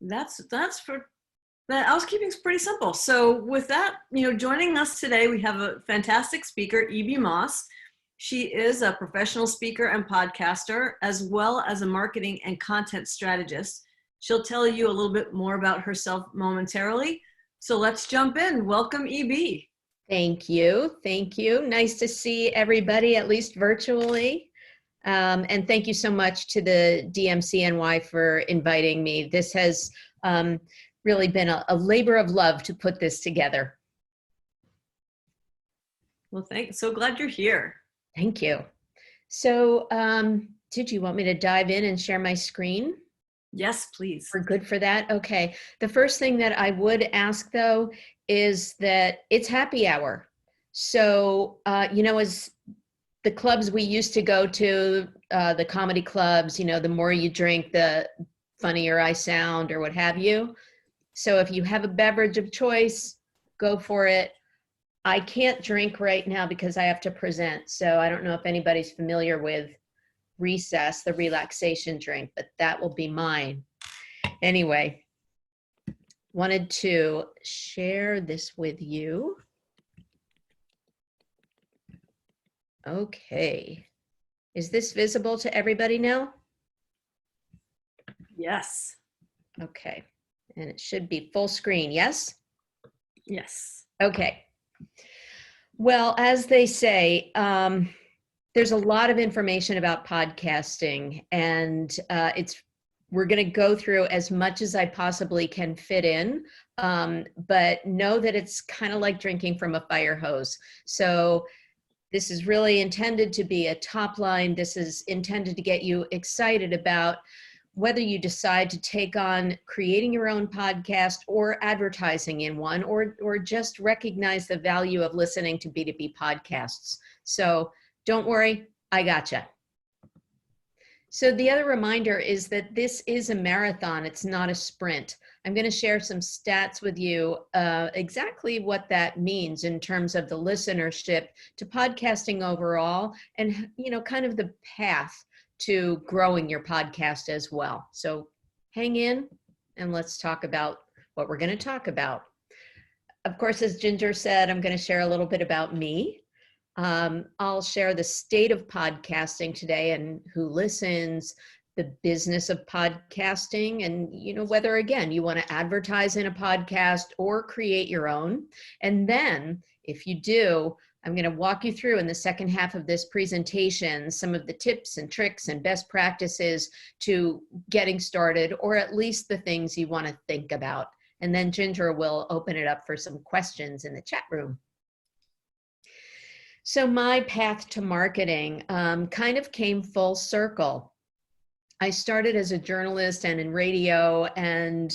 That's for the housekeeping's pretty simple. So with that, joining us today, we have a fantastic speaker, Evie Moss. She is a professional speaker and podcaster, as well as a marketing and content strategist. She'll tell you a little bit more about herself momentarily. So let's jump in. Welcome, Evie. Thank you. Thank you. Nice to see everybody, at least virtually. And thank you so much to the DMCNY for inviting me. This has really been a labor of love to put this together. Well, thanks. So glad you're here. Thank you. So did you want me to dive in and share my screen? Yes, please. We're good for that? Okay. The first thing that I would ask, though, is that it's happy hour. So, as the clubs we used to go to, the comedy clubs, the more you drink, the funnier I sound or what have you. So if you have a beverage of choice, go for it. I can't drink right now because I have to present. So I don't know if anybody's familiar with Recess, the relaxation drink, but that will be mine. Anyway, wanted to share this with you. Okay. Is this visible to everybody now? Yes. Okay. And it should be full screen, yes? Yes. Okay. Well, as they say, there's a lot of information about podcasting, and we're going to go through as much as I possibly can fit in, but know that it's kind of like drinking from a fire hose. So this is really intended to be a top line. This is intended to get you excited about whether you decide to take on creating your own podcast or advertising in one, or just recognize the value of listening to B2B podcasts. So don't worry, I gotcha. So the other reminder is that this is a marathon, it's not a sprint. I'm going to share some stats with you, exactly what that means in terms of the listenership to podcasting overall, and kind of the path to growing your podcast as well. So hang in and let's talk about what we're going to talk about. Of course, as Ginger said, I'm going to share a little bit about me. I'll share the state of podcasting today and who listens, the business of podcasting, and whether, again, you want to advertise in a podcast or create your own. And then if you do, I'm going to walk you through in the second half of this presentation some of the tips and tricks and best practices to getting started, or at least the things you want to think about. And then Ginger will open it up for some questions in the chat room. So my path to marketing kind of came full circle. I started as a journalist and in radio, and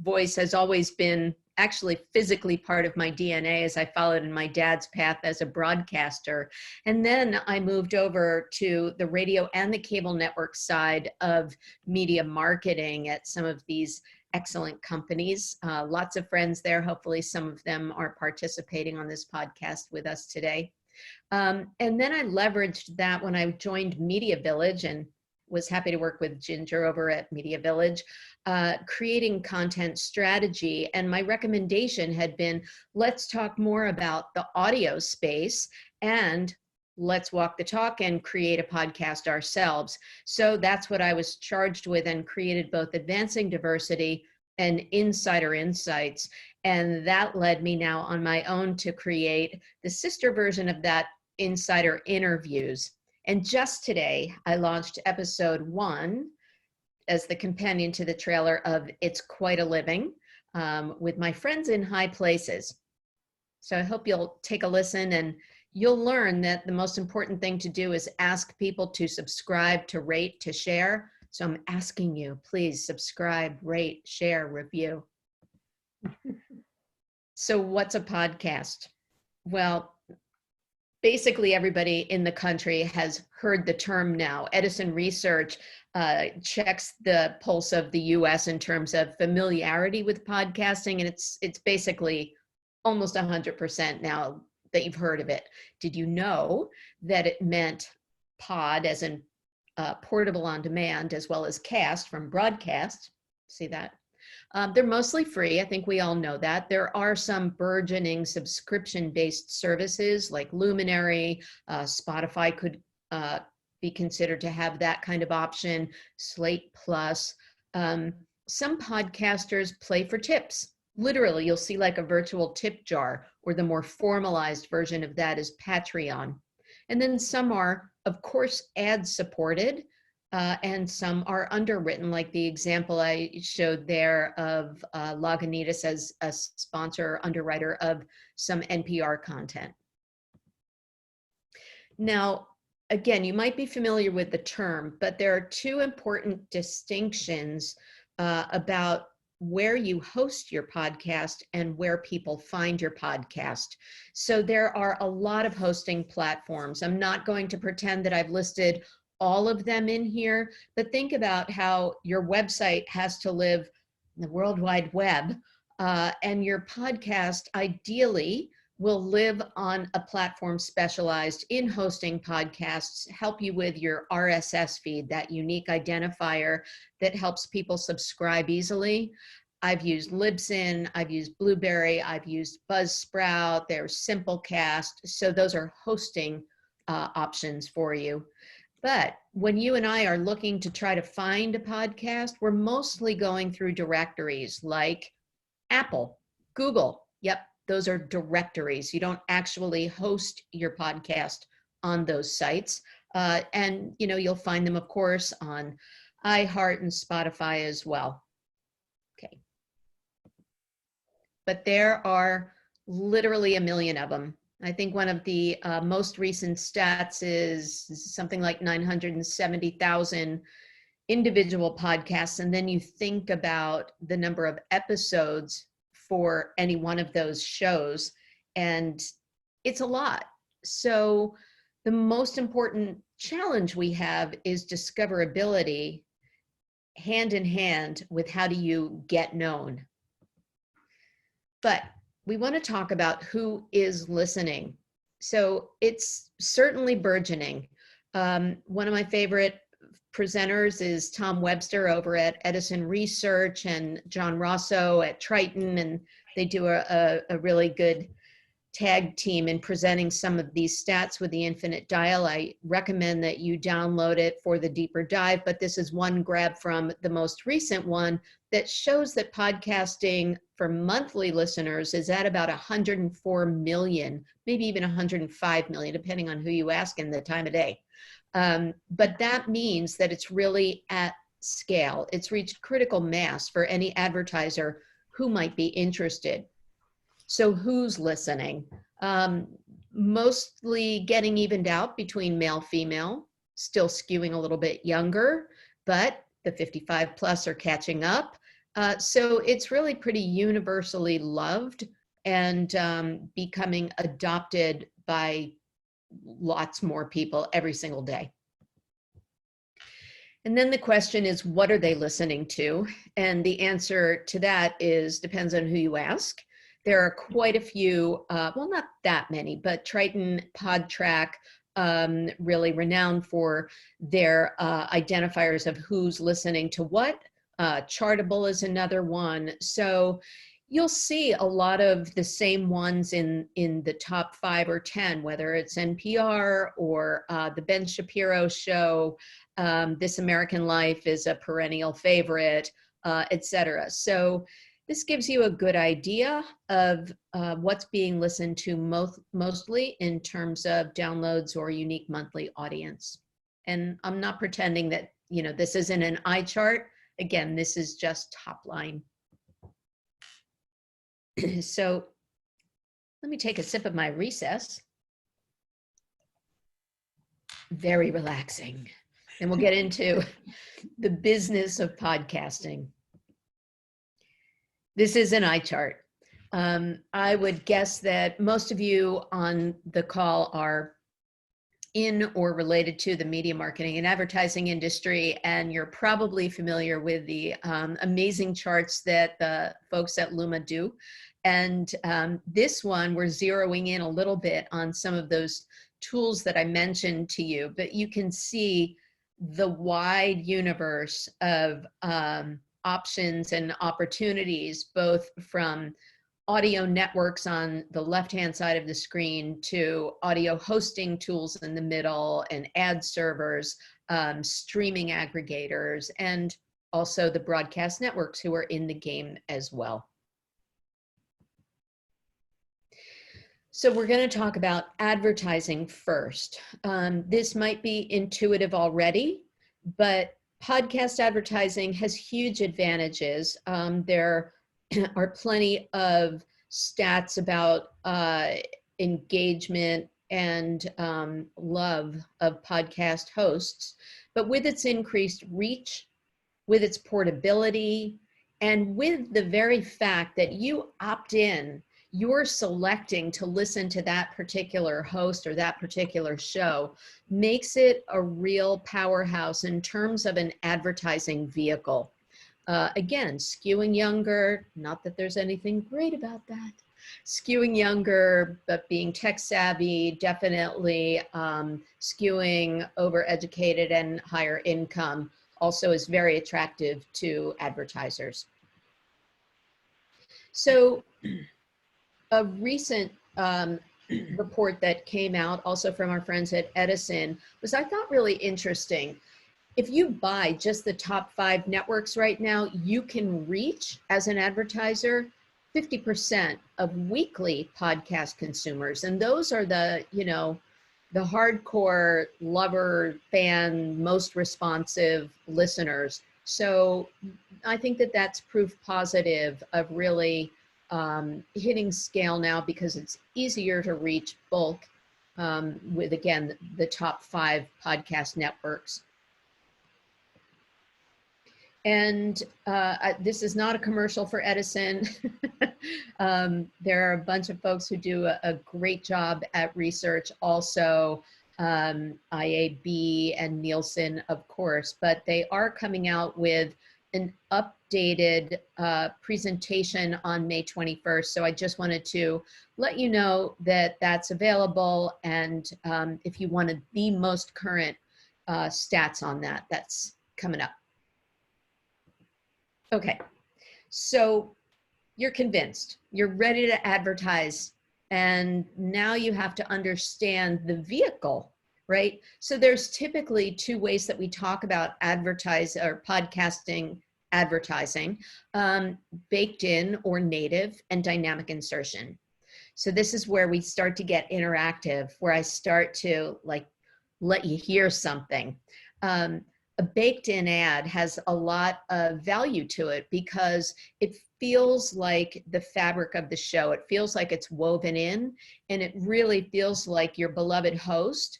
voice has always been actually physically part of my DNA, as I followed in my dad's path as a broadcaster. And then I moved over to the radio and the cable network side of media marketing at some of these excellent companies. Lots of friends there. Hopefully some of them are participating on this podcast with us today. And then I leveraged that when I joined Media Village and was happy to work with Ginger over at Media Village, creating content strategy. And my recommendation had been, let's talk more about the audio space and let's walk the talk and create a podcast ourselves. So that's what I was charged with, and created both Advancing Diversity and Insider Insights. And that led me now on my own to create the sister version of that, Insider Interviews. And just today, I launched episode 1 as the companion to the trailer of It's Quite a Living, with my friends in high places. So I hope you'll take a listen, and you'll learn that the most important thing to do is ask people to subscribe, to rate, to share. So I'm asking you, please subscribe, rate, share, review. So what's a podcast? Well, basically everybody in the country has heard the term now. Edison Research checks the pulse of the US in terms of familiarity with podcasting, and it's basically almost 100% now that you've heard of it. Did you know that it meant pod as in portable on demand, as well as cast from broadcast? See that? They're mostly free. I think we all know that. There are some burgeoning subscription-based services like Luminary. Spotify could be considered to have that kind of option. Slate Plus. Some podcasters play for tips. Literally, you'll see like a virtual tip jar, or the more formalized version of that is Patreon. And then some are, of course, ad supported. And some are underwritten, like the example I showed there of Lagunitas as a sponsor underwriter of some NPR content. Now, again, you might be familiar with the term, but there are two important distinctions about where you host your podcast and where people find your podcast. So there are a lot of hosting platforms. I'm not going to pretend that I've listed all of them in here, but think about how your website has to live in the World Wide Web, and your podcast ideally will live on a platform specialized in hosting podcasts, help you with your RSS feed, that unique identifier that helps people subscribe easily. I've used Libsyn, I've used Blueberry, I've used Buzzsprout, there's Simplecast. So those are hosting options for you. But when you and I are looking to try to find a podcast, we're mostly going through directories like Apple, Google. Yep, those are directories. You don't actually host your podcast on those sites. And you'll find them, of course, on iHeart and Spotify as well. Okay. But there are literally a million of them. I think one of the most recent stats is something like 970,000 individual podcasts. And then you think about the number of episodes for any one of those shows, and it's a lot. So the most important challenge we have is discoverability, hand in hand with how do you get known. But we want to talk about who is listening. So it's certainly burgeoning. One of my favorite presenters is Tom Webster over at Edison Research, and John Rosso at Triton, and they do a really good tag team in presenting some of these stats with the infinite dial. I recommend that you download it for the deeper dive, but this is one grab from the most recent one that shows that podcasting for monthly listeners is at about 104 million, maybe even 105 million, depending on who you ask and the time of day. But that means that it's really at scale. It's reached critical mass for any advertiser who might be interested. So who's listening? Mostly getting evened out between male, female, still skewing a little bit younger, but the 55 plus are catching up. So it's really pretty universally loved and becoming adopted by lots more people every single day. And then the question is, what are they listening to? And the answer to that is depends on who you ask. There are quite a few, well, not that many, but Triton, PodTrack, really renowned for their identifiers of who's listening to what. Chartable is another one. So you'll see a lot of the same ones in the top 5 or 10, whether it's NPR or the Ben Shapiro Show. This American Life is a perennial favorite, etc. So this gives you a good idea of what's being listened to mostly in terms of downloads or unique monthly audience. And I'm not pretending that, this isn't an eye chart. Again, this is just top line. So let me take a sip of my recess. Very relaxing. And we'll get into the business of podcasting. This is an eye chart. I would guess that most of you on the call are in or related to the media marketing and advertising industry, and you're probably familiar with the amazing charts that the folks at Luma do. And this one, we're zeroing in a little bit on some of those tools that I mentioned to you, but you can see the wide universe of options and opportunities, both from audio networks on the left-hand side of the screen to audio hosting tools in the middle and ad servers, streaming aggregators, and also the broadcast networks who are in the game as well. So we're going to talk about advertising first. This might be intuitive already, but podcast advertising has huge advantages. There are plenty of stats about engagement and love of podcast hosts, but with its increased reach, with its portability, and with the very fact that you opt in, you're selecting to listen to that particular host or that particular show, makes it a real powerhouse in terms of an advertising vehicle. Again, skewing younger, not that there's anything great about that. Skewing younger, but being tech savvy, definitely skewing overeducated and higher income also is very attractive to advertisers. So a recent report that came out also from our friends at Edison was, I thought, really interesting. If you buy just the top 5 networks right now, you can reach, as an advertiser, 50% of weekly podcast consumers. And those are the, you know, the hardcore lover, fan, most responsive listeners. So I think that that's proof positive of really hitting scale now, because it's easier to reach bulk with, again, the top 5 podcast networks. And this is not a commercial for Edison. There are a bunch of folks who do a great job at research, also IAB and Nielsen, of course, but they are coming out with an updated presentation on May 21st. So I just wanted to let you know that that's available. And if you wanted the most current stats on that, that's coming up. Okay, so you're convinced, you're ready to advertise, and now you have to understand the vehicle, right? So there's typically 2 ways that we talk about podcasting advertising, baked in or native, and dynamic insertion. So this is where we start to get interactive, where I start to like let you hear something. A baked in ad has a lot of value to it because it feels like the fabric of the show. It feels like it's woven in, and it really feels like your beloved host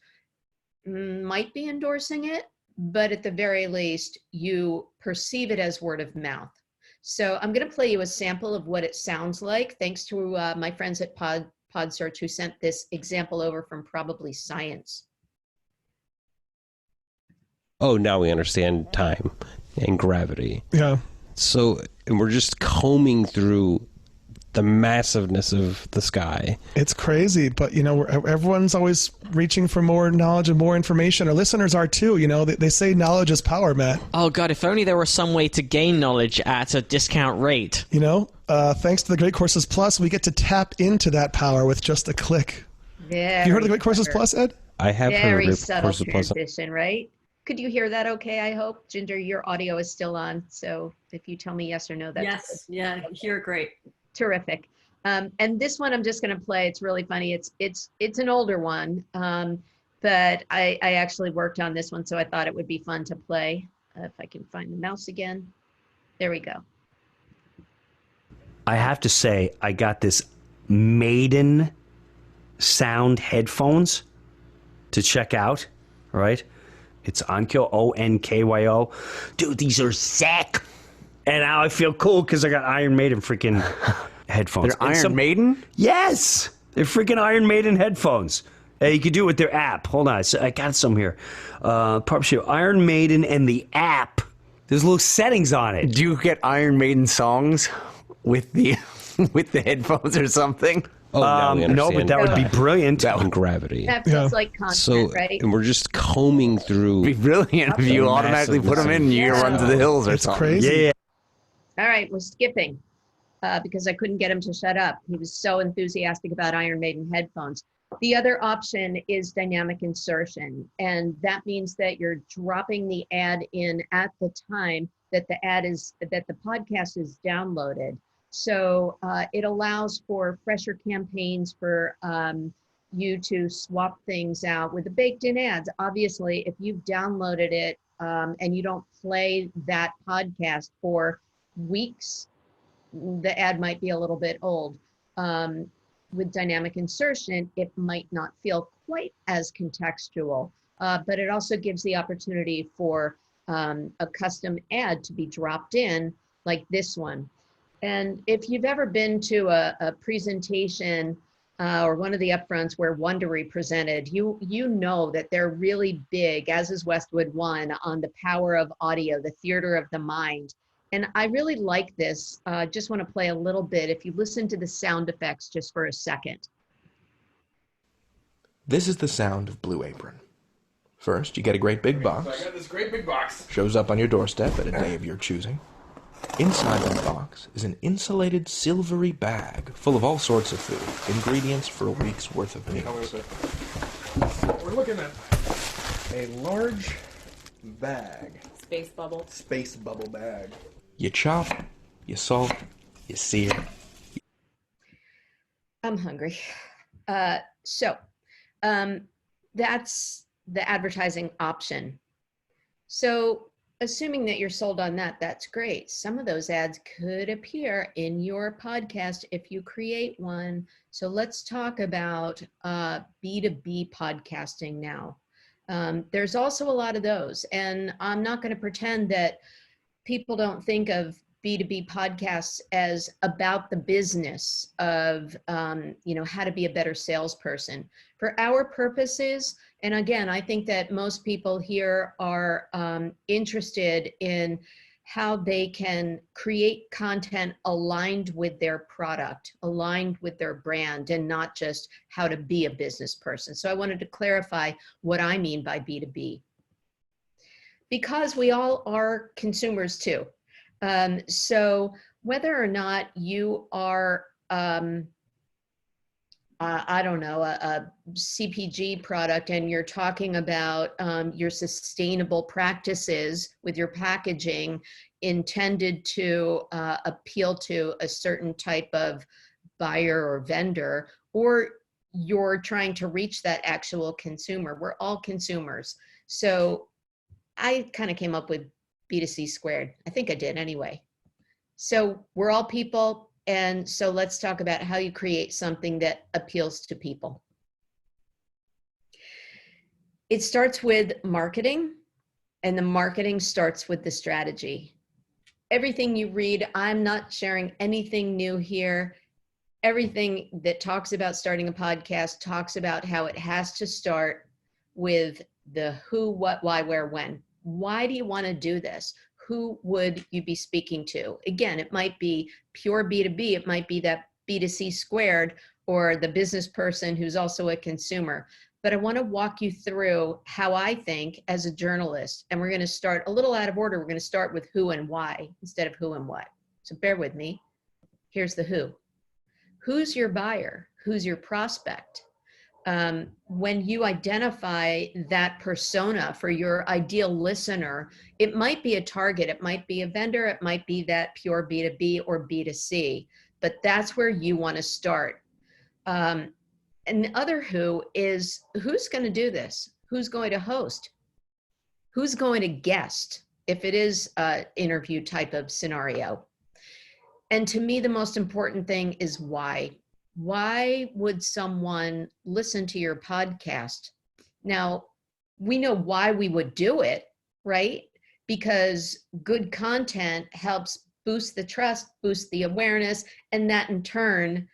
might be endorsing it, but at the very least, you perceive it as word of mouth. So I'm going to play you a sample of what it sounds like, thanks to my friends at PodSearch who sent this example over from Probably Science. Oh, now we understand time and gravity. Yeah. So, and we're just combing through the massiveness of the sky. It's crazy, but you know, everyone's always reaching for more knowledge and more information. Our listeners are too. You know, they say knowledge is power, Matt. Oh God, if only there was some way to gain knowledge at a discount rate. You know, thanks to the Great Courses Plus, we get to tap into that power with just a click. Very you heard of the Great Courses Plus, Ed? I have heard of Very Great subtle Courses Plus. transition, right? Could you hear that okay, I hope? Ginger, your audio is still on, so if you tell me yes or no, that's Yes, yeah, hear it great. terrific. And this one I'm just going to play. It's really funny. It's an older one, but I actually worked on this one, so I thought it would be fun to play. If I can find the mouse again. There we go. I have to say, I got this Maiden sound headphones to check out, right? It's Onkyo, O-N-K-Y-O. Dude, these are sick. And now I feel cool because I got Iron Maiden freaking headphones. They're Iron Maiden? Yes! They're freaking Iron Maiden headphones. You can do it with their app. Hold on, I got some here. Partnership, Iron Maiden and the app. There's little settings on it. Do you get Iron Maiden songs with the with the headphones or something? Oh, now we understand. No, but that would be brilliant. And gravity. That feels like content, So, right? and we're just combing through. It'd be brilliant if you automatically put them in and you run to the hills or It's something. crazy. Yeah. All right, we're skipping because I couldn't get him to shut up. He was so enthusiastic about Iron Maiden headphones. The other option is dynamic insertion, and that means that you're dropping the ad in at the time that the podcast is downloaded. So it allows for fresher campaigns for you to swap things out with the baked-in ads. Obviously, if you've downloaded it and you don't play that podcast for weeks, the ad might be a little bit old. With dynamic insertion, it might not feel quite as contextual, but it also gives the opportunity for a custom ad to be dropped in like this one. And if you've ever been to a presentation or one of the upfronts where Wondery presented, you know that they're really big, as is Westwood One, on the power of audio, the theater of the mind. And I really like this. Just want to play a little bit. If you listen to the sound effects just for a second. This is the sound of Blue Apron. First, you get a great big box. So I got this great big box. Shows up on your doorstep at a day of your choosing. Inside that box is an insulated silvery bag full of all sorts of food, ingredients for a week's worth of meals. What we're looking at, a large bag. Space bubble bag. You chop, you salt, you sear. I'm hungry. So that's the advertising option. So assuming that you're sold on that, that's great. Some of those ads could appear in your podcast if you create one. So let's talk about B2B podcasting now. There's also a lot of those, and I'm not going to pretend that people don't think of B2B podcasts as about the business of, how to be a better salesperson. For our purposes, and again, I think that most people here are interested in how they can create content aligned with their product, aligned with their brand, and not just how to be a business person. So I wanted to clarify what I mean by B2B. Because we all are consumers too. So whether or not you are, a CPG product and you're talking about your sustainable practices with your packaging intended to appeal to a certain type of buyer or vendor, or you're trying to reach that actual consumer, we're all consumers. So I kind of came up with B2C squared. I think I did anyway. So we're all people. And so let's talk about how you create something that appeals to people. It starts with marketing, and the marketing starts with the strategy. Everything you read, I'm not sharing anything new here. Everything that talks about starting a podcast talks about how it has to start with the who, what, why, where, when. Why do you want to do this? Who would you be speaking to? Again, it might be pure B2B. It might be that B2C squared, or the business person who's also a consumer. But I want to walk you through how I think as a journalist, and we're going to start a little out of order. We're going to start with who and why instead of who and what. So bear with me. Here's the who. Who's your buyer? Who's your prospect? When you identify that persona for your ideal listener, it might be a target, it might be a vendor, it might be that pure B2B or B2C, but that's where you want to start. And the other who is, who's going to do this? Who's going to host? Who's going to guest if it is an interview type of scenario? And to me, the most important thing is why. Why would someone listen to your podcast? Now, we know why we would do it, right? Because good content helps boost the trust, boost the awareness, and that in turn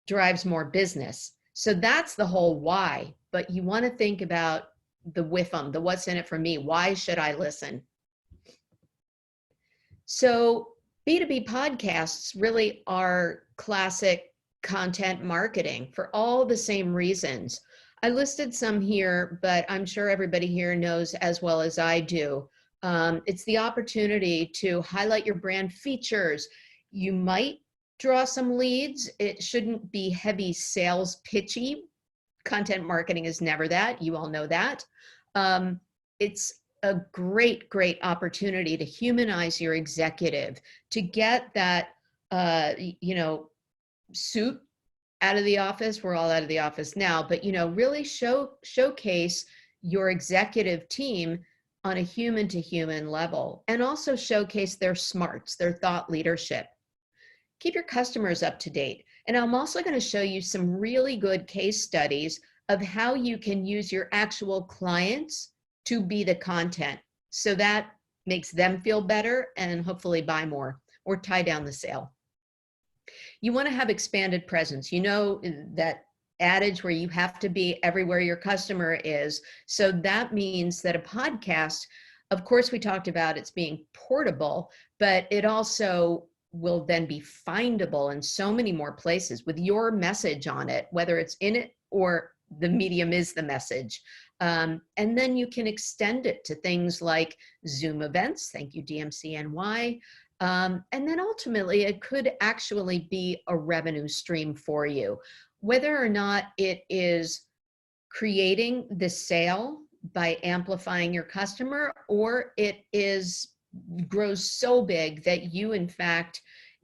drives more business. So that's the whole why. But you want to think about the WIFM, the what's in it for me. Why should I listen? So B2B podcasts really are classic content marketing for all the same reasons. I listed some here, but I'm sure everybody here knows as well as I do It's the opportunity to highlight your brand features. You might draw some leads. It shouldn't be heavy sales pitchy. Content marketing is never that. You all know that. It's a great, great opportunity to humanize your executive, to get that, suit out of the office. We're all out of the office now, but, really showcase your executive team on a human to human level, and also showcase their smarts, their thought leadership. Keep your customers up to date. And I'm also going to show you some really good case studies of how you can use your actual clients to be the content. So that makes them feel better and hopefully buy more or tie down the sale. You want to have expanded presence. You know that adage where you have to be everywhere your customer is. So that means that a podcast, of course, we talked about it's being portable, but it also will then be findable in so many more places with your message on it, whether it's in it or the medium is the message. And then you can extend it to things like Zoom events. Thank you, DMCNY. And then ultimately, it could actually be a revenue stream for you, whether or not it is creating the sale by amplifying your customer, or it grows so big that you, in fact,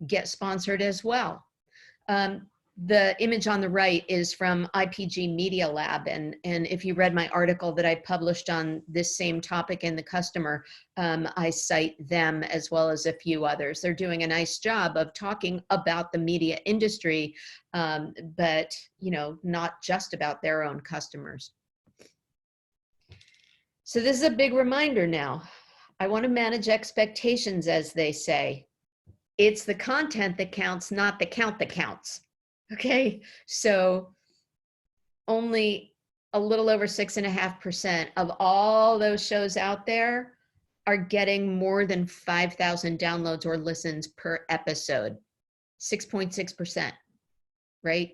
get sponsored as well. The image on the right is from IPG Media Lab. And if you read my article that I published on this same topic in the customer, I cite them as well as a few others. They're doing a nice job of talking about the media industry, but not just about their own customers. So this is a big reminder now. I want to manage expectations, as they say. It's the content that counts, not the count that counts. Okay, so only a little over 6.5% of all those shows out there are getting more than 5,000 downloads or listens per episode. 6.6%, right?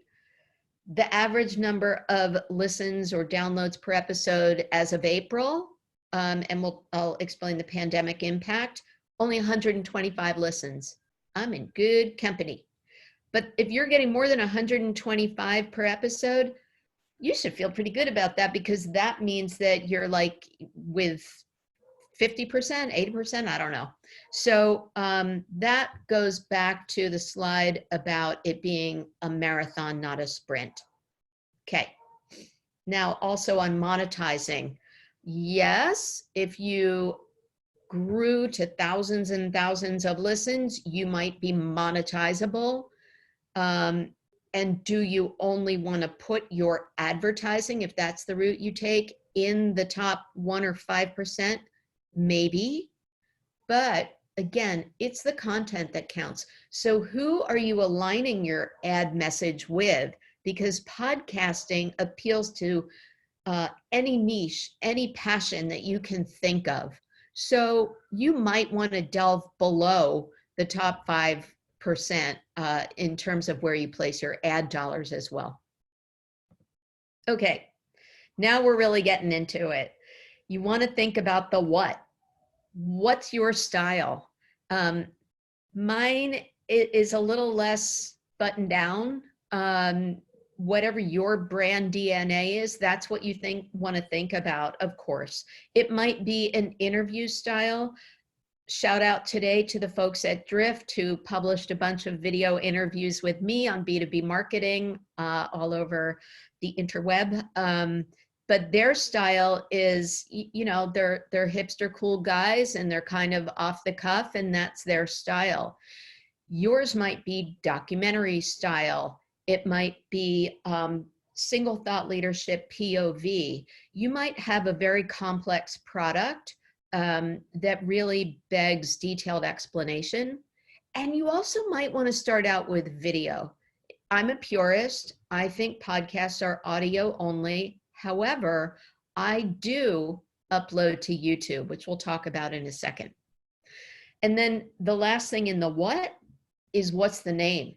The average number of listens or downloads per episode as of April, and I'll explain the pandemic impact, only 125 listens. I'm in good company. But if you're getting more than 125 per episode, you should feel pretty good about that, because that means that you're like with 50%, 80%, I don't know. So that goes back to the slide about it being a marathon, not a sprint. Okay. Now also on monetizing. Yes, if you grew to thousands and thousands of listens, you might be monetizable. And do you only want to put your advertising, if that's the route you take, in the top 1 or 5%? Maybe. But again, it's the content that counts. So who are you aligning your ad message with? Because podcasting appeals to any niche, any passion that you can think of. So you might want to delve below the top 5% in terms of where you place your ad dollars as well. Okay, now we're really getting into it. You want to think about the what. What's your style? Mine is a little less buttoned down. Whatever your brand DNA is, that's what you want to think about, of course. It might be an interview style. Shout out today to the folks at Drift who published a bunch of video interviews with me on B2B marketing all over the interweb. But their style is, they're hipster cool guys and they're kind of off the cuff, and that's their style. Yours might be documentary style. It might be single thought leadership POV. You might have a very complex product that really begs detailed explanation. And you also might want to start out with video. I'm a purist. I think podcasts are audio only. However, I do upload to YouTube, which we'll talk about in a second. And then the last thing in the what is what's the name.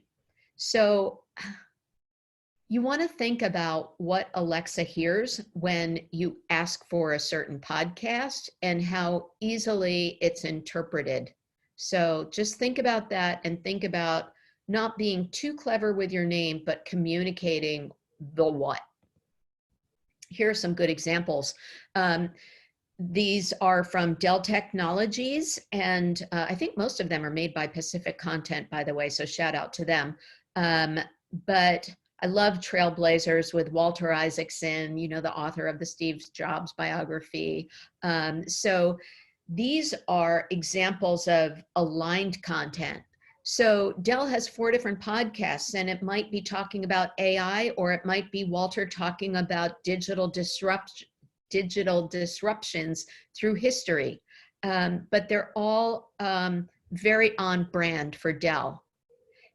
So You want to think about what Alexa hears when you ask for a certain podcast and how easily it's interpreted. So just think about that and think about not being too clever with your name, but communicating the what. Here are some good examples. These are from Dell Technologies, and I think most of them are made by Pacific Content, by the way, so shout out to them. But I love Trailblazers with Walter Isaacson, you know, the author of the Steve Jobs biography. So these are examples of aligned content. So Dell has 4 different podcasts, and it might be talking about AI, or it might be Walter talking about digital disruptions through history. But they're all very on brand for Dell.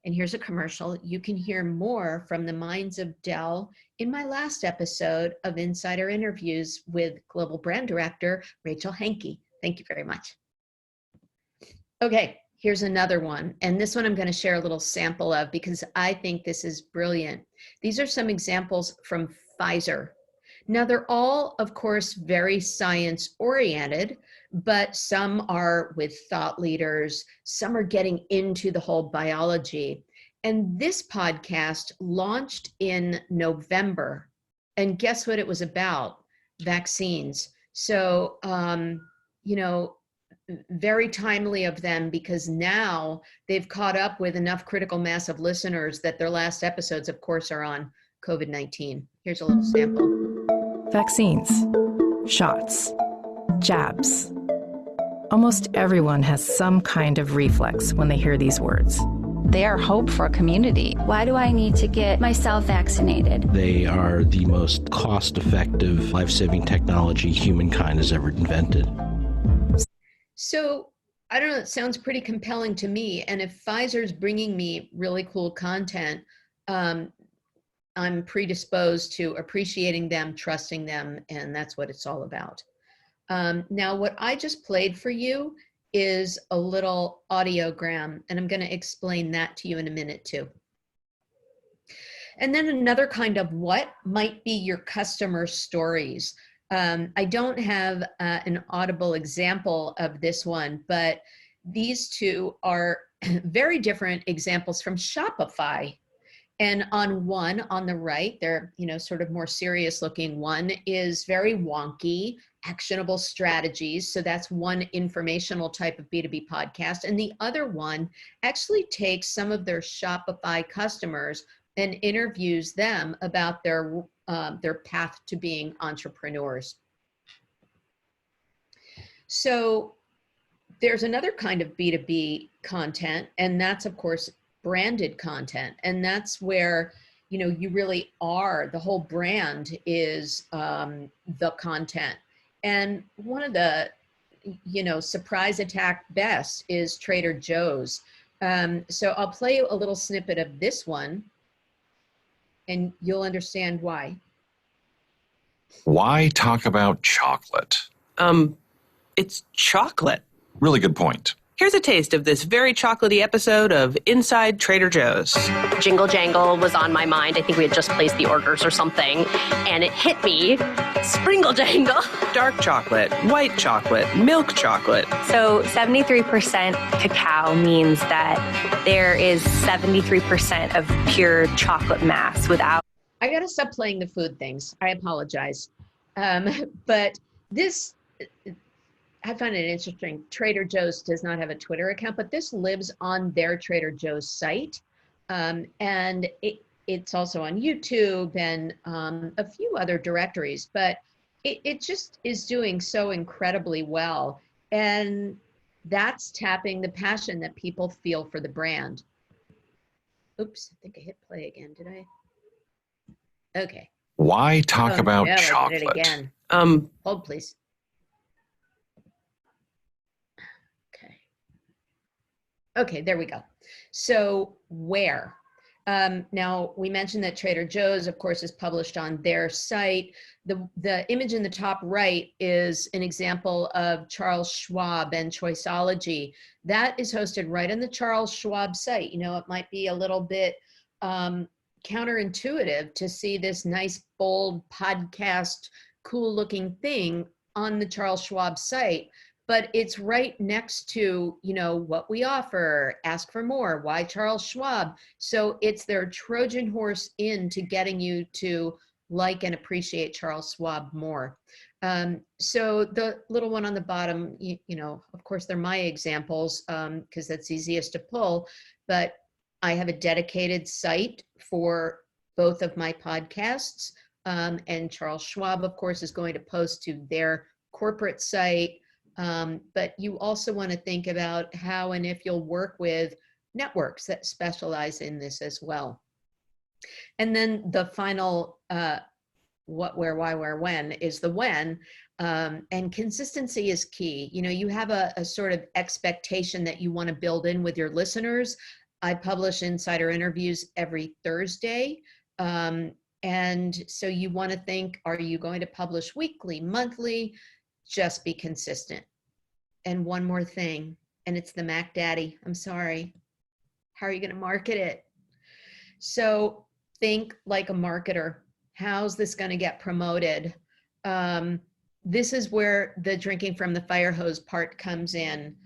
And here's a commercial. You can hear more from the minds of Dell in my last episode of Insider Interviews with Global Brand Director, Rachel Henke. Thank you very much. Okay, here's another one. And this one I'm going to share a little sample of because I think this is brilliant. These are some examples from Pfizer. Now, they're all, of course, very science oriented, but some are with thought leaders, some are getting into the whole biology. And this podcast launched in November. And guess what it was about? Vaccines. So, you know, very timely of them because now they've caught up with enough critical mass of listeners that their last episodes, of course, are on COVID-19. Here's a little sample. Vaccines, shots, jabs. Almost everyone has some kind of reflex when they hear these words. They are hope for a community. Why do I need to get myself vaccinated? They are the most cost-effective, life-saving technology humankind has ever invented. So, I don't know, it sounds pretty compelling to me. And if Pfizer's bringing me really cool content, I'm predisposed to appreciating them, trusting them, and that's what it's all about. Now, what I just played for you is a little audiogram, and I'm going to explain that to you in a minute too. And then another kind of what might be your customer stories. I don't have an audible example of this one, but these two are very different examples from Shopify. And on one, on the right, they're, you know, sort of more serious looking. One is very wonky, actionable strategies. So that's one informational type of B2B podcast. And the other one actually takes some of their Shopify customers and interviews them about their path to being entrepreneurs. So there's another kind of B2B content, and that's, of course, branded content. And that's where, you know, you really are, the whole brand is the content. And one of the, you know, surprise attack best is Trader Joe's. So I'll play you a little snippet of this one and you'll understand why. Why talk about chocolate? It's chocolate. Really good point. Here's a taste of this very chocolatey episode of Inside Trader Joe's. Jingle Jangle was on my mind. I think we had just placed the orders or something, and it hit me. Springle Jangle. Dark chocolate, white chocolate, milk chocolate. So 73% cacao means that there is 73% of pure chocolate mass without. I gotta stop playing the food things. I apologize. But this, I find it interesting. Trader Joe's does not have a Twitter account, but this lives on their Trader Joe's site. And it's also on YouTube and a few other directories, but it just is doing so incredibly well. And that's tapping the passion that people feel for the brand. Oops, I think I hit play again, did I? Okay. Why talk about no, chocolate? I did it again. Hold please. Okay, there we go. So where? Now, we mentioned that Trader Joe's, of course, is published on their site. The image in the top right is an example of Charles Schwab and Choiceology. That is hosted right on the Charles Schwab site. You know, it might be a little bit counterintuitive to see this nice, bold podcast, cool looking thing on the Charles Schwab site, but it's right next to, what we offer, ask for more, why Charles Schwab. So it's their Trojan horse into getting you to like and appreciate Charles Schwab more. So the little one on the bottom, of course, they're my examples because that's easiest to pull, but I have a dedicated site for both of my podcasts. And Charles Schwab, of course, is going to post to their corporate site. But you also want to think about how and if you'll work with networks that specialize in this as well. And then the final what, where, why, where, when is the when. And consistency is key. You have a sort of expectation that you want to build in with your listeners. I publish insider interviews every Thursday. And so you want to think, are you going to publish weekly, monthly? Just be consistent. And one more thing, and it's the Mac Daddy. I'm sorry. How are you going to market it? So think like a marketer. How's this going to get promoted? This is where the drinking from the fire hose part comes in.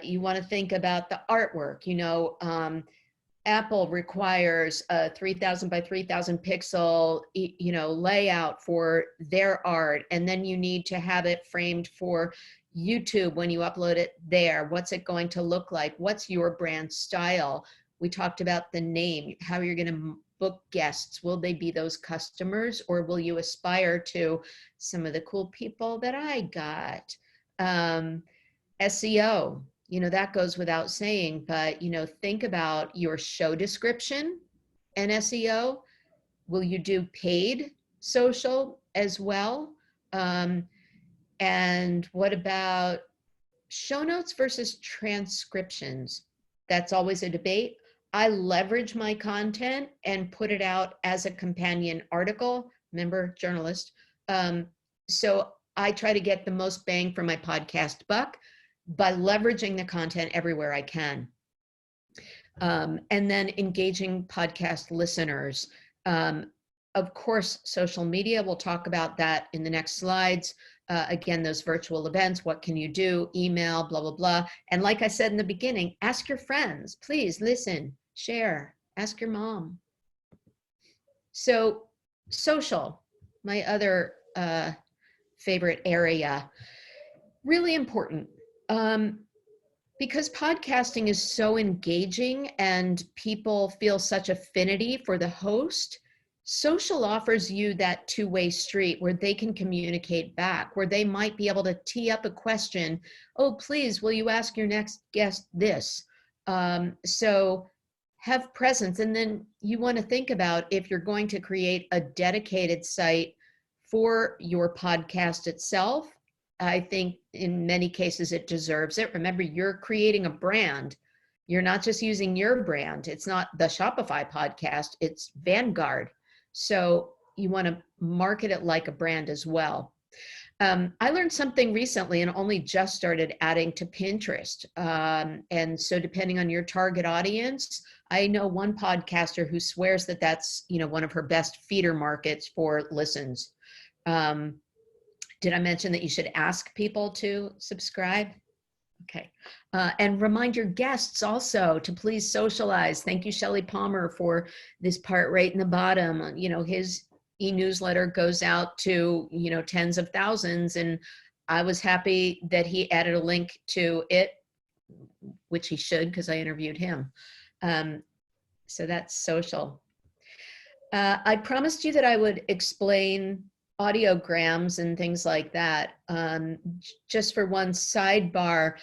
You want to think about the artwork. Apple requires a 3,000 by 3,000 pixel, layout for their art. And then you need to have it framed for YouTube when you upload it there. What's it going to look like? What's your brand style? We talked about the name, how you're going to book guests. Will they be those customers, or will you aspire to some of the cool people that I got? SEO, that goes without saying, but, think about your show description and SEO. Will you do paid social as well? And what about show notes versus transcriptions? That's always a debate. I leverage my content and put it out as a companion article. Remember, journalist. So I try to get the most bang for my podcast buck by leveraging the content everywhere I can. And then engaging podcast listeners. Of course, social media, we'll talk about that in the next slides. Again, those virtual events, what can you do? Email, blah, blah, blah. And like I said in the beginning, ask your friends, please listen, share, ask your mom. So social, my other favorite area, really important. Because podcasting is so engaging and people feel such affinity for the host, social offers you that two-way street where they can communicate back, where they might be able to tee up a question. Oh, please, will you ask your next guest this? So have presence. And then you want to think about if you're going to create a dedicated site for your podcast itself. I think in many cases it deserves it. Remember, you're creating a brand. You're not just using your brand. It's not the Shopify podcast, it's Vanguard. So you want to market it like a brand as well. I learned something recently and only just started adding to Pinterest. And so depending on your target audience, I know one podcaster who swears that that's, one of her best feeder markets for listens. Did I mention that you should ask people to subscribe? Okay. And remind your guests also to please socialize. Thank you, Shelley Palmer, for this part right in the bottom. His e-newsletter goes out to, tens of thousands. And I was happy that he added a link to it, which he should, because I interviewed him. So that's social. I promised you that I would explain audiograms and things like that. Just for one sidebar,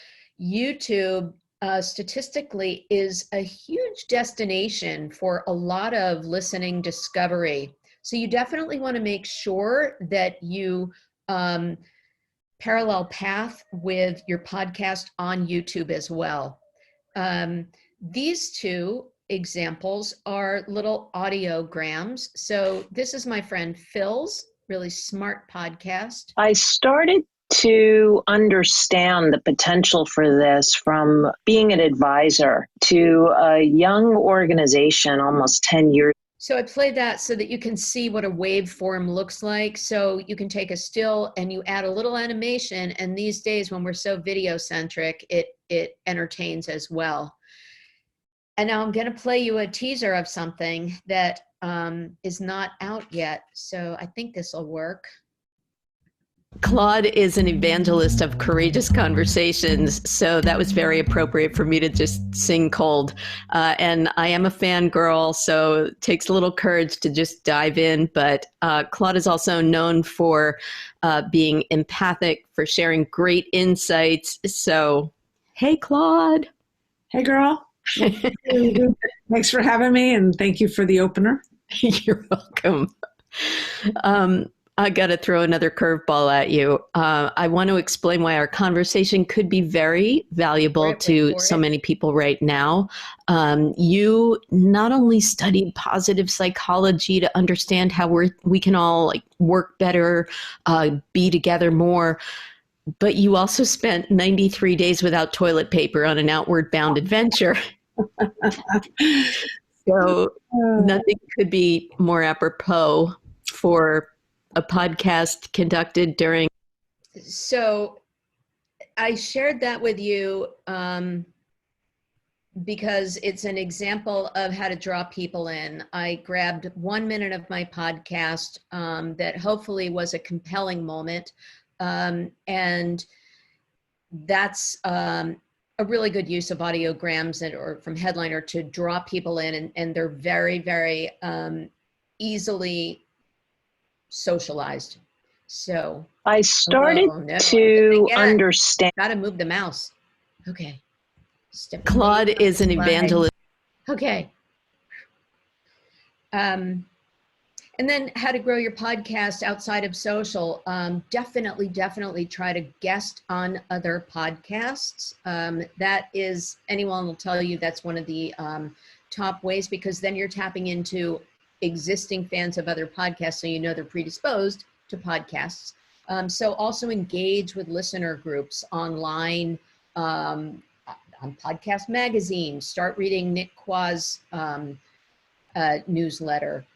YouTube statistically is a huge destination for a lot of listening discovery. So you definitely want to make sure that you parallel path with your podcast on YouTube as well. These two examples are little audiograms. So this is my friend Phil's really smart podcast. I started to understand the potential for this from being an advisor to a young organization almost 10 years. So I played that so that you can see what a waveform looks like. So you can take a still and you add a little animation. And these days when we're so video centric, it entertains as well. And now I'm going to play you a teaser of something that is not out yet. So I think this will work. Claude is an evangelist of courageous conversations, so that was very appropriate for me to just sing cold. And I am a fangirl, so it takes a little courage to just dive in. But Claude is also known for being empathic, for sharing great insights. So, hey, Claude. Hey, girl. Thanks for having me, and thank you for the opener. You're welcome. I got to throw another curveball at you. I want to explain why our conversation could be very valuable to so many people right now. You not only studied positive psychology to understand how we can all like work better, be together more, but you also spent 93 days without toilet paper on an outward bound adventure. So nothing could be more apropos for a podcast conducted during. So I shared that with you because it's an example of how to draw people in. I grabbed 1 minute of my podcast that hopefully was a compelling moment. And that's a really good use of audiograms or from Headliner to draw people in, and they're very, very easily socialized. So I started to understand. Gotta move the mouse. Okay. Claude is an evangelist. Okay. And then how to grow your podcast outside of social. Definitely try to guest on other podcasts. That is, anyone will tell you that's one of the top ways, because then you're tapping into existing fans of other podcasts, so you know they're predisposed to podcasts. So also engage with listener groups online, on Podcast Magazine. Start reading Nick Qua's newsletter.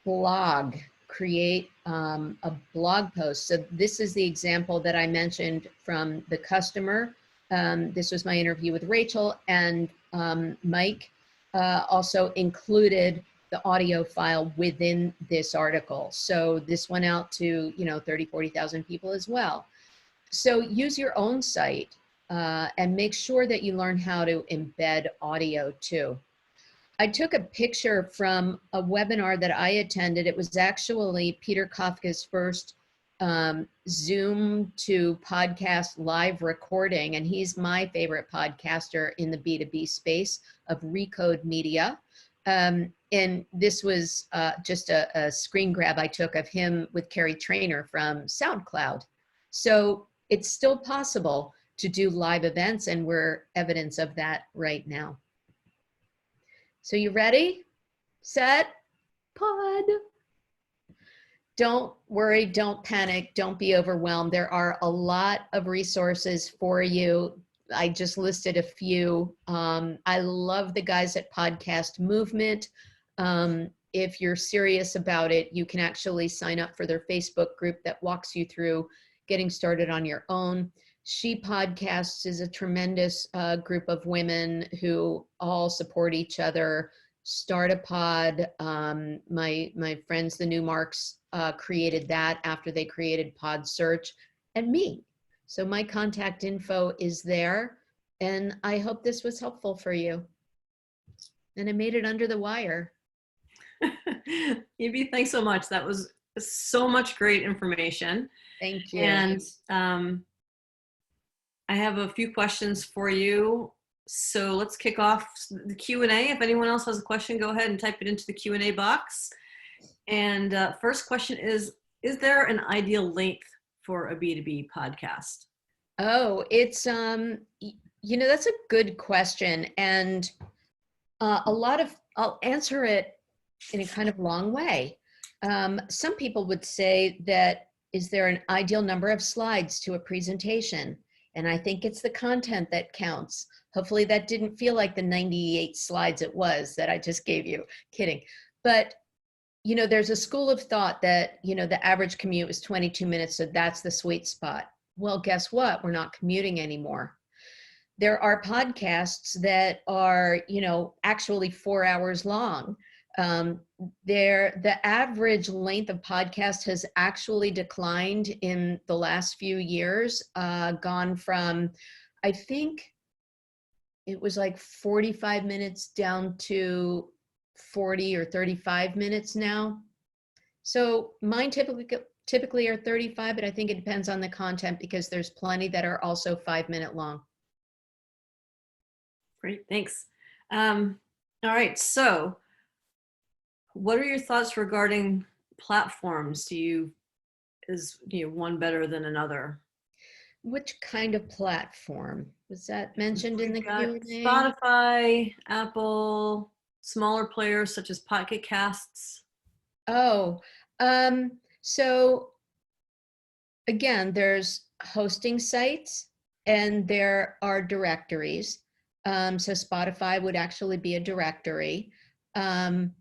Blog. Create a blog post. So this is the example that I mentioned from the customer. This was my interview with Rachel, and Mike also included the audio file within this article. So this went out to, 30, 40,000 people as well. So use your own site and make sure that you learn how to embed audio too. I took a picture from a webinar that I attended. It was actually Peter Kafka's first Zoom to podcast live recording, and he's my favorite podcaster in the B2B space of Recode Media. And this was just a screen grab I took of him with Carrie Trainer from SoundCloud. So it's still possible to do live events, and we're evidence of that right now. So you ready? Set? Pod? Don't worry, don't panic, don't be overwhelmed. There are a lot of resources for you. I just listed a few. I love the guys at Podcast Movement. If you're serious about it, you can actually sign up for their Facebook group that walks you through getting started on your own. She Podcasts is a tremendous group of women who all support each other. Start a Pod. My friends, the Newmarks, created that after they created Pod Search, and me. So my contact info is there, and I hope this was helpful for you. And I made it under the wire. Evie, thanks so much. That was so much great information. Thank you. And I have a few questions for you. So let's kick off the Q&A. If anyone else has a question, go ahead and type it into the Q&A box. And first question is there an ideal length for a B2B podcast? Oh, it's, that's a good question. And I'll answer it in a kind of long way. Some people would say that, is there an ideal number of slides to a presentation? And I think it's the content that counts. Hopefully that didn't feel like the 98 slides it was that I just gave you. Kidding. But, there's a school of thought that, the average commute is 22 minutes, so that's the sweet spot. Well, guess what? We're not commuting anymore. There are podcasts that are, actually 4 hours long. The average length of podcast has actually declined in the last few years, gone from, I think it was like 45 minutes down to 40 or 35 minutes now. So mine typically are 35, but I think it depends on the content because there's plenty that are also 5-minute long. Great, thanks. All right, so what are your thoughts regarding platforms? Is one better than another? Which kind of platform? Was that mentioned in the Q&A? Spotify, Apple, smaller players such as Pocket Casts. Oh, so again, there's hosting sites and there are directories. So Spotify would actually be a directory. I'm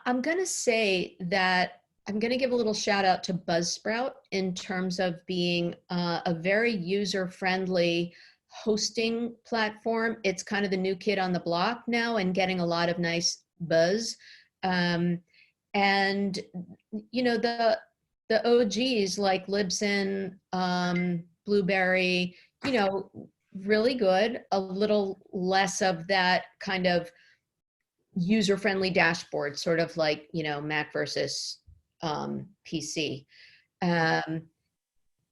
going to say that I'm going to give a little shout out to Buzzsprout in terms of being a very user-friendly hosting platform. It's kind of the new kid on the block now and getting a lot of nice buzz. And, the OGs like Libsyn, Blueberry, really good, a little less of that kind of user-friendly dashboard, sort of like, Mac versus PC. And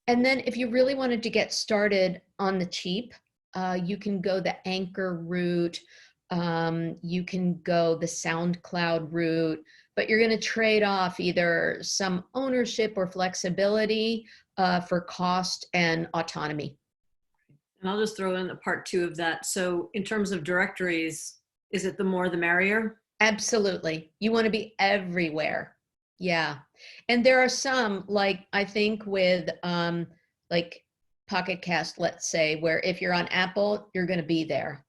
then if you really wanted to get started on the cheap, you can go the Anchor route, you can go the SoundCloud route, but you're going to trade off either some ownership or flexibility for cost and autonomy. And I'll just throw in the part 2 of that. So in terms of directories, is it the more the merrier? Absolutely. You want to be everywhere. Yeah. And there are some, like I think with like Pocket Cast, let's say, where if you're on Apple, you're going to be there.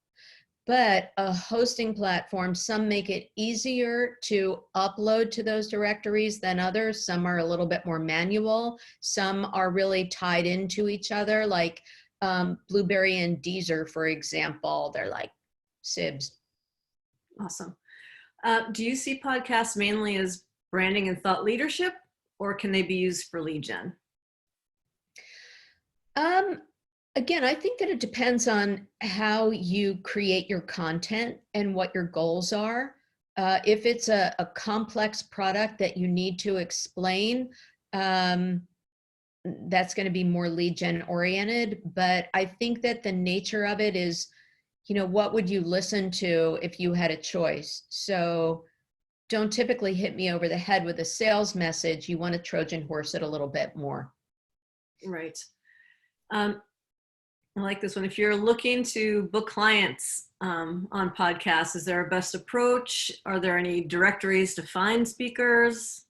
But a hosting platform, some make it easier to upload to those directories than others. Some are a little bit more manual. Some are really tied into each other, like Blueberry and Deezer, for example. They're like SIBs. Awesome. Do you see podcasts mainly as branding and thought leadership, or can they be used for lead gen? Again, I think that it depends on how you create your content and what your goals are. If it's a complex product that you need to explain, that's going to be more lead gen oriented. But I think that the nature of it is, what would you listen to if you had a choice? So don't typically hit me over the head with a sales message. You want to Trojan horse it a little bit more. Right. I like this one. If you're looking to book clients on podcasts, is there a best approach? Are there any directories to find speakers?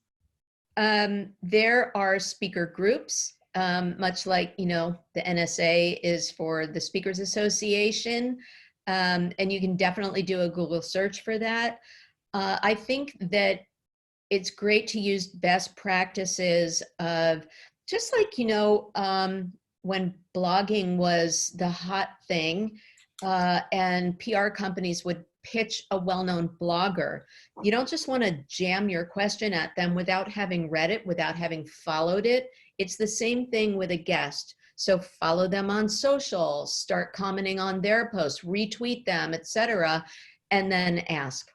There are speaker groups, much like, the NSA is for the Speakers Association. And you can definitely do a Google search for that. I think that it's great to use best practices of just like, when blogging was the hot thing, and PR companies would pitch a well-known blogger. You don't just want to jam your question at them without having read it, without having followed it. It's the same thing with a guest. So follow them on social, start commenting on their posts, retweet them, etc., and then ask.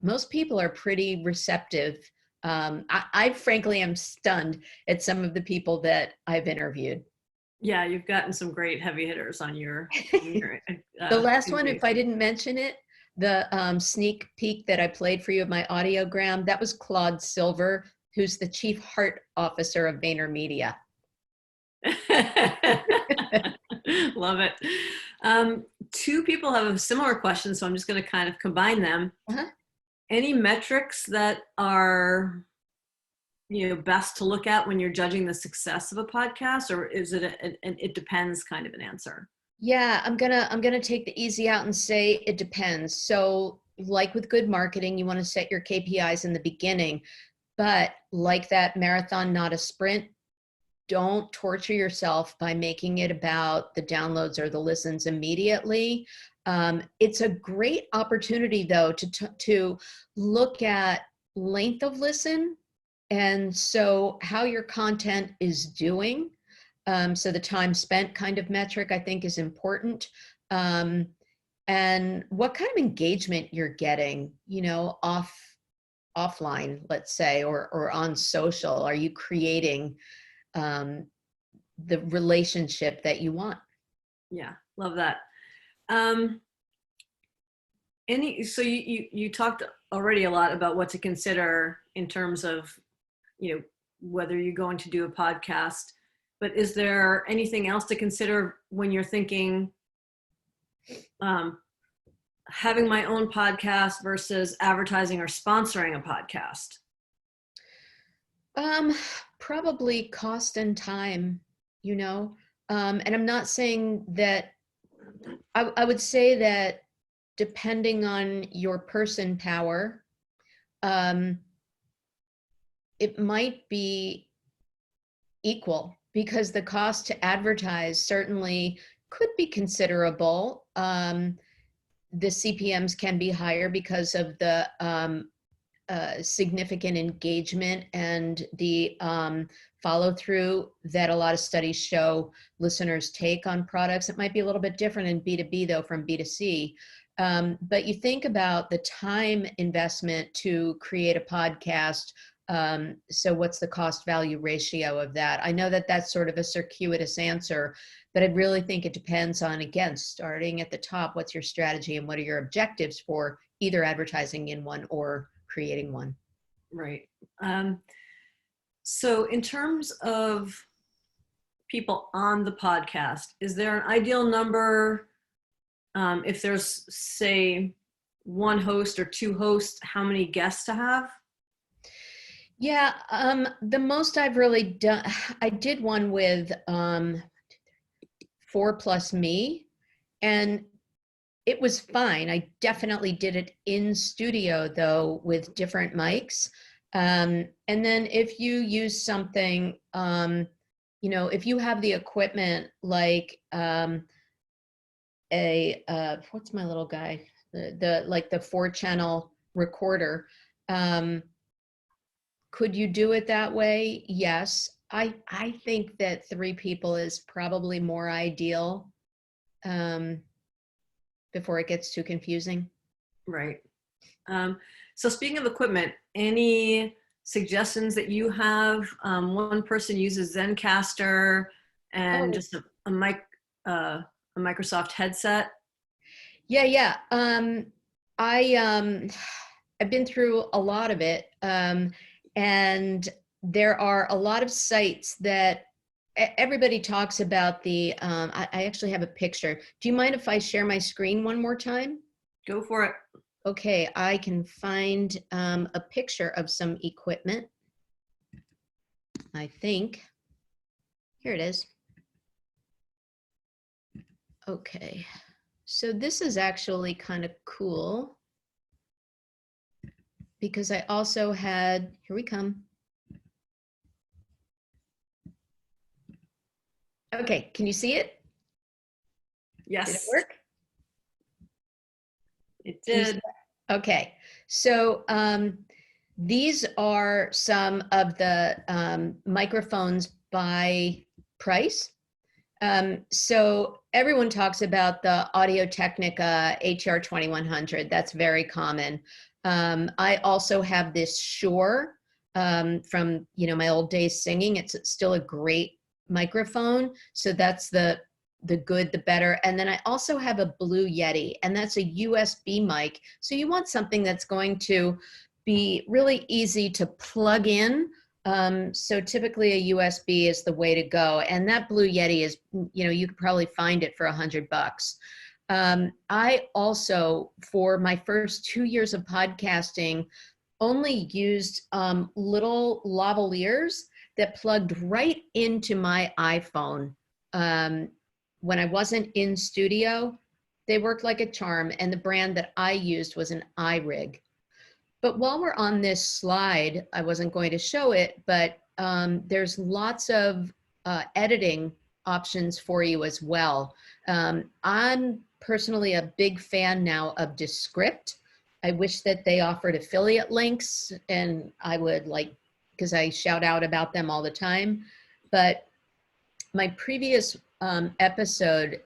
Most people are pretty receptive. I frankly am stunned at some of the people that I've interviewed. Yeah, you've gotten some great heavy hitters on your the last one, if I didn't mention it, the sneak peek that I played for you of my audiogram, that was Claude Silver, who's the Chief Heart Officer of VaynerMedia. Love it. 2 people have a similar question, so I'm just going to kind of combine them. Any metrics that are best to look at when you're judging the success of a podcast, or is it it depends kind of an answer? Yeah, I'm gonna take the easy out and say it depends. So like with good marketing, you want to set your KPIs in the beginning, but like that marathon, not a sprint, don't torture yourself by making it about the downloads or the listens immediately. It's a great opportunity though to look at length of listen, and so how your content is doing. So the time spent kind of metric I think is important. And what kind of engagement you're getting, offline, let's say, or on social. Are you creating the relationship that you want? Yeah, love that. So you talked already a lot about what to consider in terms of, whether you're going to do a podcast, but is there anything else to consider when you're thinking having my own podcast versus advertising or sponsoring a podcast? Probably cost and time, and I'm not saying that, I would say that depending on your person power, it might be equal, because the cost to advertise certainly could be considerable. The CPMs can be higher because of the significant engagement and the follow through that a lot of studies show listeners take on products. It might be a little bit different in B2B though from B2C. But you think about the time investment to create a podcast. So what's the cost value ratio of that? I know that that's sort of a circuitous answer, but I really think it depends on, again, starting at the top, what's your strategy and what are your objectives for either advertising in one or creating one? Right. So in terms of people on the podcast, is there an ideal number? If there's, say, one host or two hosts, how many guests to have? Yeah, the most I've really done, I did one with 4 plus me, and it was fine. I definitely did it in studio though with different mics. And then if you use something, if you have the equipment like what's my little guy, like the 4-channel recorder, could you do it that way? Yes. I think that 3 people is probably more ideal before it gets too confusing. Right. So speaking of equipment, any suggestions that you have? One person uses Zencaster and just a Microsoft headset. Yeah. I've been through a lot of it. And there are a lot of sites that everybody talks about. I actually have a picture. Do you mind if I share my screen one more time? Go for it. Okay, I can find a picture of some equipment. I think. Here it is. Okay, so this is actually kind of cool, because I also had, here we come. Okay, can you see it? Yes. Did it work? It did. Okay, so these are some of the microphones by price. So everyone talks about the Audio-Technica HR2100. That's very common. I also have this Shure from my old days singing. It's still a great microphone. So that's the good, the better. And then I also have a Blue Yeti, and that's a USB mic. So you want something that's going to be really easy to plug in. So typically a USB is the way to go. And that Blue Yeti is, you could probably find it for $100. I also, for my first 2 years of podcasting, only used little lavaliers that plugged right into my iPhone. When I wasn't in studio, They worked like a charm, and the brand that I used was an iRig. But while we're on this slide, I wasn't going to show it, but there's lots of editing options for you as well. I'm personally a big fan now of Descript. I wish that they offered affiliate links, and I would like, because I shout out about them all the time. But my previous episode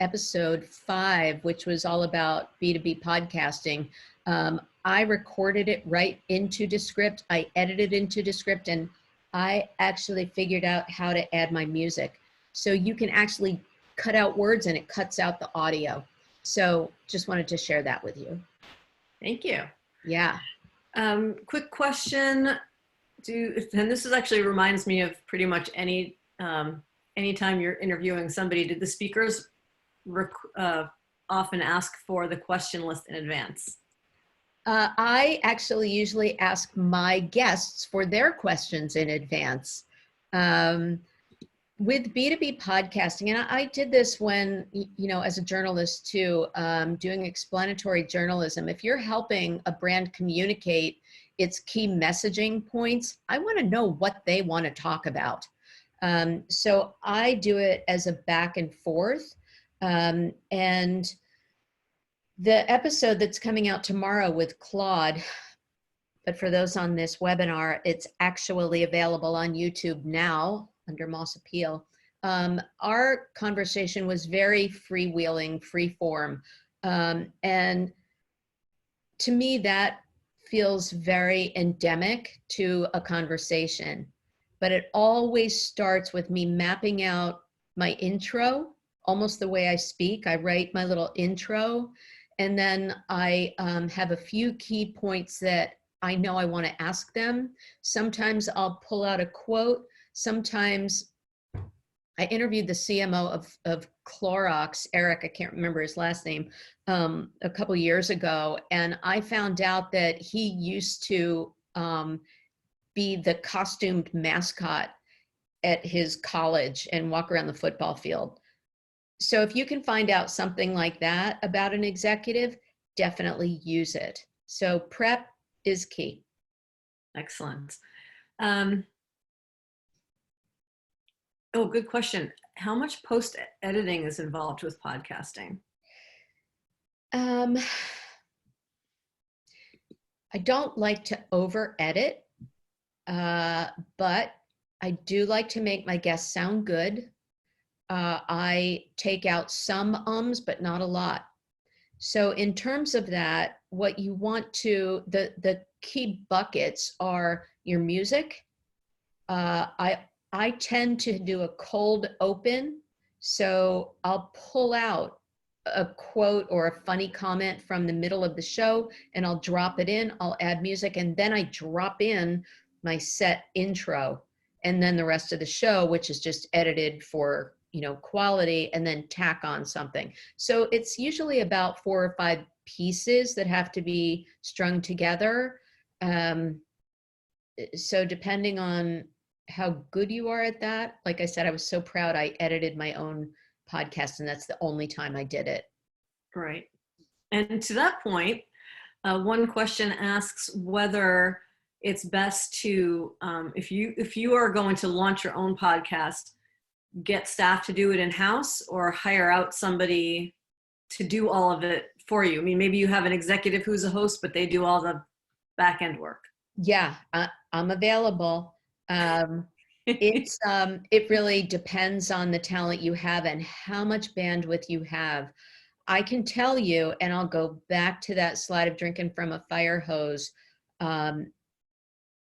5, which was all about B2B podcasting, I recorded it right into Descript. I edited into Descript, and I actually figured out how to add my music. So you can actually cut out words and it cuts out the audio. So just wanted to share that with you. Thank you. Yeah. Quick question. And this is actually reminds me of pretty much anytime you're interviewing somebody, did the speakers often ask for the question list in advance? I actually usually ask my guests for their questions in advance. With B2B podcasting, and I did this when, as a journalist too, doing explanatory journalism. If you're helping a brand communicate its key messaging points, I want to know what they want to talk about. So I do it as a back and forth. And the episode that's coming out tomorrow with Claude, but for those on this webinar, it's actually available on YouTube now under Moss Appeal. Our conversation was very freewheeling, free form. And to me, that feels very endemic to a conversation. But it always starts with me mapping out my intro, almost the way I speak. I write my little intro, and then I have a few key points that I know I want to ask them. Sometimes I'll pull out a quote. Sometimes I interviewed the CMO of Clorox, Eric, I can't remember his last name, a couple years ago. And I found out that he used to be the costumed mascot at his college and walk around the football field. So if you can find out something like that about an executive, definitely use it. So prep is key. Excellent. Good question. How much post-editing is involved with podcasting? I don't like to over-edit, but I do like to make my guests sound good. I take out some ums, but not a lot. So in terms of that, what you want to, the key buckets are your music. I tend to do a cold open. So I'll pull out a quote or a funny comment from the middle of the show and I'll drop it in, I'll add music, and then I drop in my set intro and then the rest of the show, which is just edited for, quality, and then tack on something. So it's usually about 4 or 5 pieces that have to be strung together. So depending on how good you are at that, like I said, I was so proud I edited my own podcast, and that's the only time I did it. Right. And to that point, one question asks whether it's best to, if you are going to launch your own podcast, get staff to do it in-house or hire out somebody to do all of it for you. I mean, maybe you have an executive who's a host, but they do all the back end work. Yeah, I'm available. It really depends on the talent you have and how much bandwidth you have. I can tell you, and I'll go back to that slide of drinking from a fire hose.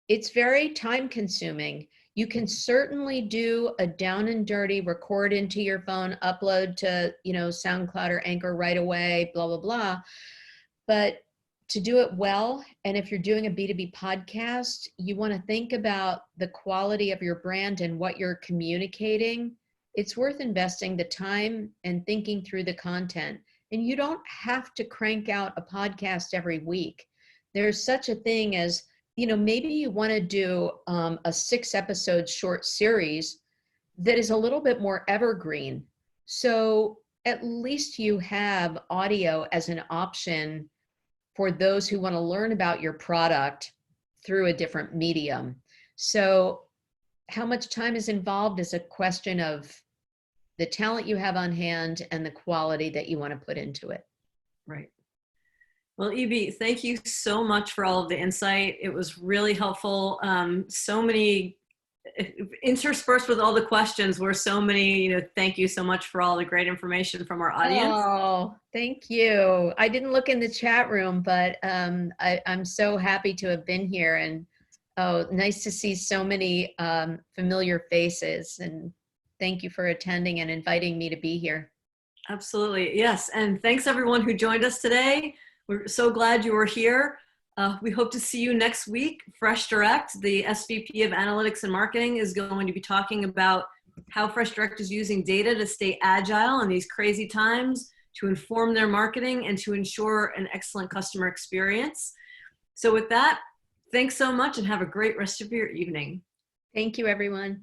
It's very time consuming. You can certainly do a down and dirty, record into your phone, upload to, SoundCloud or Anchor right away, blah, blah, blah. But to do it well, and if you're doing a B2B podcast, you want to think about the quality of your brand and what you're communicating. It's worth investing the time and thinking through the content. And you don't have to crank out a podcast every week. There's such a thing as, maybe you want to do a 6-episode short series that is a little bit more evergreen. So at least you have audio as an option for those who want to learn about your product through a different medium. So how much time is involved is a question of the talent you have on hand and the quality that you want to put into it. Right. Well, E.B., thank you so much for all of the insight. It was really helpful. So many, interspersed with all the questions were so many, thank you so much for all the great information from our audience. Oh, thank you. I didn't look in the chat room, but I'm so happy to have been here, and nice to see so many familiar faces, and thank you for attending and inviting me to be here. Absolutely. Yes. And thanks everyone who joined us today. We're so glad you were here. We hope to see you next week. Fresh Direct, the SVP of Analytics and Marketing, is going to be talking about how Fresh Direct is using data to stay agile in these crazy times, to inform their marketing and to ensure an excellent customer experience. So with that, thanks so much and have a great rest of your evening. Thank you, everyone.